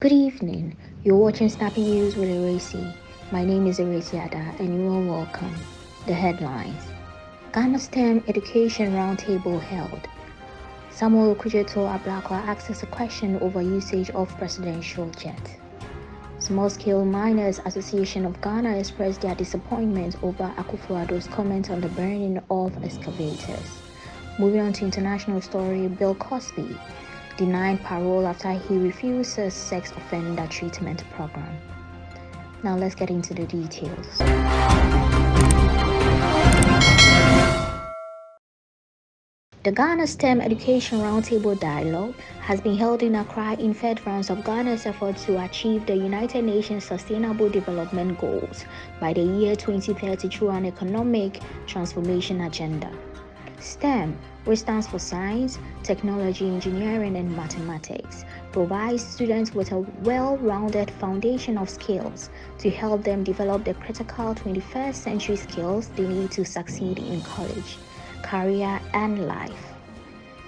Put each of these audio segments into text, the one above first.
Good evening. You're watching Snappy News with Ewura Esi. My name is Ewura Esi Adda and you are welcome. The headlines. Ghana STEM Education Roundtable held. Okudzeto Ablakwa asks a question over usage of presidential jet. Small-Scale Miners Association of Ghana expressed their disappointment over Akufo-Addo's comment on the burning of excavators. Moving on to international story, Bill Cosby denied parole after he refuses sex offender treatment program. Now let's get into the details. The Ghana STEM Education Roundtable Dialogue has been held in Accra in furtherance of Ghana's efforts to achieve the United Nations Sustainable Development Goals by the year 2030 through an economic transformation agenda. STEM, which stands for Science, Technology, Engineering, and Mathematics, provides students with a well-rounded foundation of skills to help them develop the critical 21st century skills they need to succeed in college, career, and life.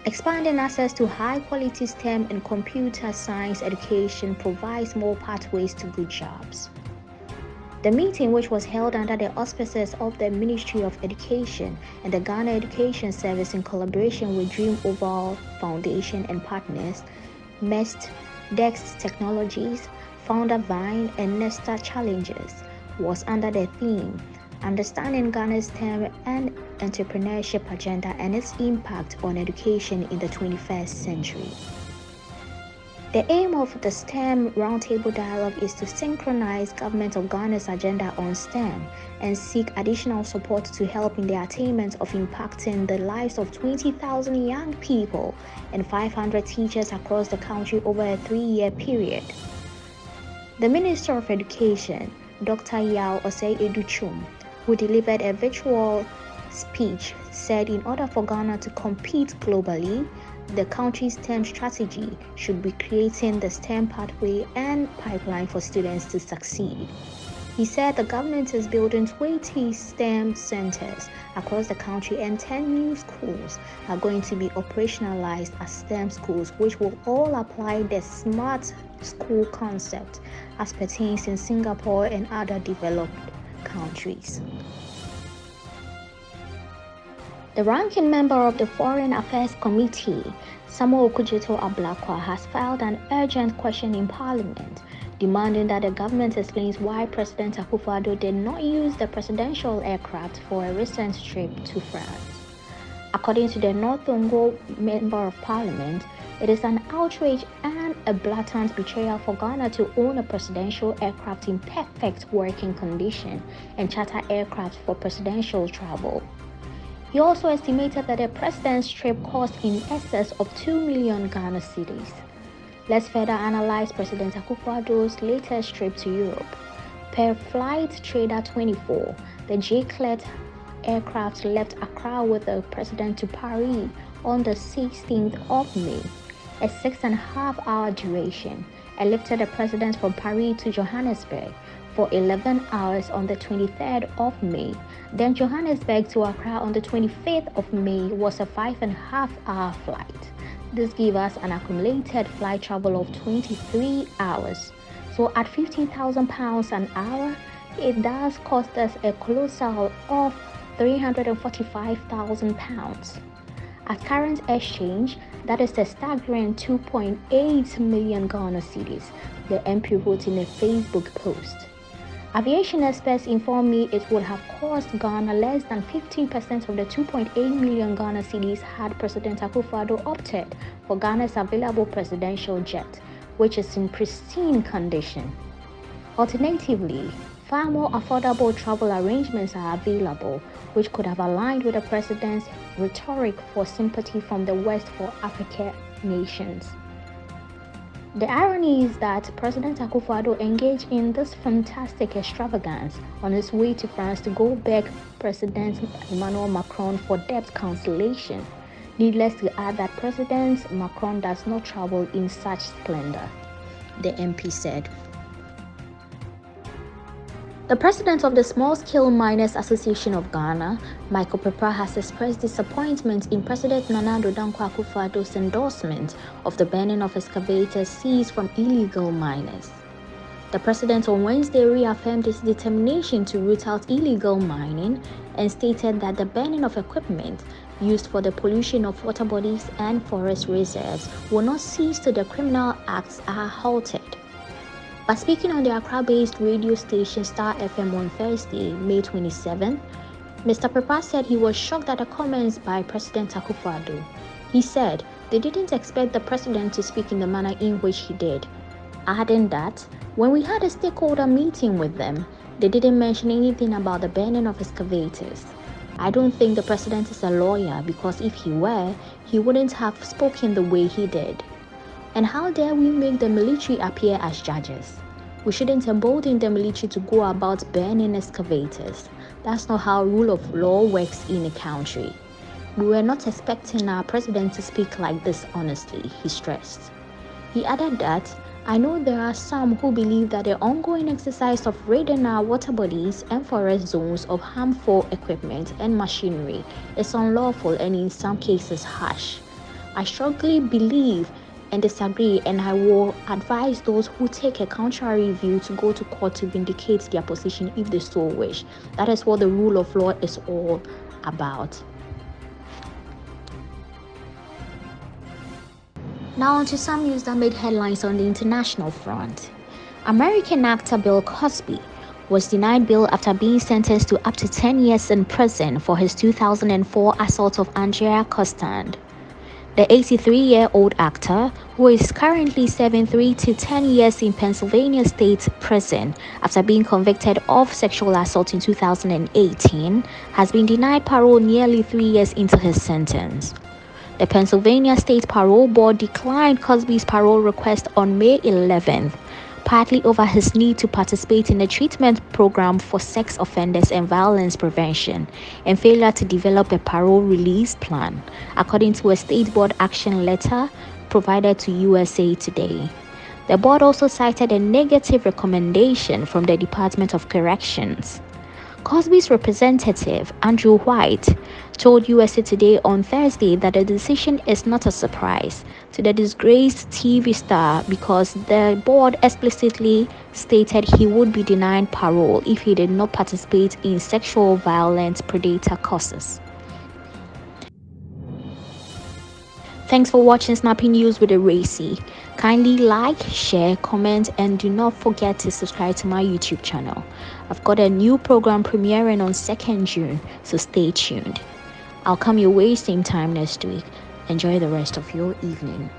Expanding access to high-quality STEM and computer science education provides more pathways to good jobs. The meeting, which was held under the auspices of the Ministry of Education and the Ghana Education Service in collaboration with DreamOval Foundation and Partners, MEST, Dext Technologies, Foundervine and Nesta Challenges, was under the theme Understanding Ghana's STEM and Entrepreneurship Agenda and its impact on education in the 21st century. The aim of the STEM Roundtable Dialogue is to synchronize Government of Ghana's agenda on STEM and seek additional support to help in the attainment of impacting the lives of 20,000 young people and 500 teachers across the country over a 3-year period. The Minister of Education, Dr. Ewura Esi Adda, who delivered a virtual speech, said in order for Ghana to compete globally, the country's STEM strategy should be creating the STEM pathway and pipeline for students to succeed. He said the government is building 20 STEM centers across the country and 10 new schools are going to be operationalized as STEM schools, which will all apply the smart school concept as pertains in Singapore and other developed countries. The ranking member of the Foreign Affairs Committee, Okudzeto Ablakwa, has filed an urgent question in Parliament, demanding that the government explains why President Akufo-Addo did not use the presidential aircraft for a recent trip to France. According to the North Ongo Member of Parliament, it is an outrage and a blatant betrayal for Ghana to own a presidential aircraft in perfect working condition and charter aircraft for presidential travel. He also estimated that the president's trip cost in excess of 2 million Ghana cedis. Let's further analyze President Akufo-Addo's latest trip to Europe. Per Flight Trader 24, the J-Clet aircraft left Accra with the president to Paris on the 16th of May, a 6.5-hour duration, and lifted the president from Paris to Johannesburg for 11 hours on the 23rd of May. Then Johannesburg to Accra on the 25th of May was a 5.5-hour flight. This gave us an accumulated flight travel of 23 hours. So at £15,000 an hour, it does cost us a colossal of £345,000. At current exchange, that is a staggering 2.8 million Ghana cedis, the MP wrote in a Facebook post. Aviation experts inform me it would have cost Ghana less than 15% of the 2.8 million Ghana cedis had President Akufo-Addo opted for Ghana's available presidential jet, which is in pristine condition. Alternatively, far more affordable travel arrangements are available, which could have aligned with the president's rhetoric for sympathy from the West for African nations. The irony is that President Akufo-Addo engaged in this fantastic extravagance on his way to France to go beg President Emmanuel Macron for debt cancellation. Needless to add that President Macron does not travel in such splendor, the MP said. The president of the Small Scale Miners Association of Ghana, Michael Pepa, has expressed disappointment in President Nana Addo Dankwa Akufo-Addo's endorsement of the banning of excavators seized from illegal miners. The president on Wednesday reaffirmed his determination to root out illegal mining and stated that the banning of equipment used for the pollution of water bodies and forest reserves will not cease till the criminal acts are halted. But speaking on the Accra-based radio station Star FM on Thursday, May 27, Mr. Pepa said he was shocked at the comments by President Akufo-Addo. He said they didn't expect the president to speak in the manner in which he did, adding that when we had a stakeholder meeting with them, they didn't mention anything about the banning of excavators. I don't think the president is a lawyer, because if he were, he wouldn't have spoken the way he did. And how dare we make the military appear as judges? We shouldn't embolden the military to go about banning excavators. That's not how rule of law works in a country. We were not expecting our president to speak like this honestly, he stressed. He added that, I know there are some who believe that the ongoing exercise of raiding our water bodies and forest zones of harmful equipment and machinery is unlawful and in some cases harsh. I strongly believe and disagree, and I will advise those who take a contrary view to go to court to vindicate their position if they so wish. That is what the rule of law is all about. Now on to some news that made headlines on the international front. American actor Bill Cosby was denied bail after being sentenced to up to 10 years in prison for his 2004 assault of Andrea Costand. The 83-year-old actor, who is currently serving 3 to 10 years in Pennsylvania State Prison after being convicted of sexual assault in 2018, has been denied parole nearly 3 years into his sentence. The Pennsylvania State Parole Board declined Cosby's parole request on May 11th, partly over his need to participate in a treatment program for sex offenders and violence prevention, and failure to develop a parole release plan, according to a state board action letter provided to USA Today. The board also cited a negative recommendation from the Department of Corrections. Cosby's representative, Andrew White, told USA Today on Thursday that the decision is not a surprise to the disgraced TV star because the board explicitly stated he would be denied parole if he did not participate in sexual violence predator courses. Thanks for watching Snappy News with Ewura Esi. Kindly like, share, comment, and do not forget to subscribe to my YouTube channel. I've got a new program premiering on 2nd June, so stay tuned. I'll come your way same time next week. Enjoy the rest of your evening.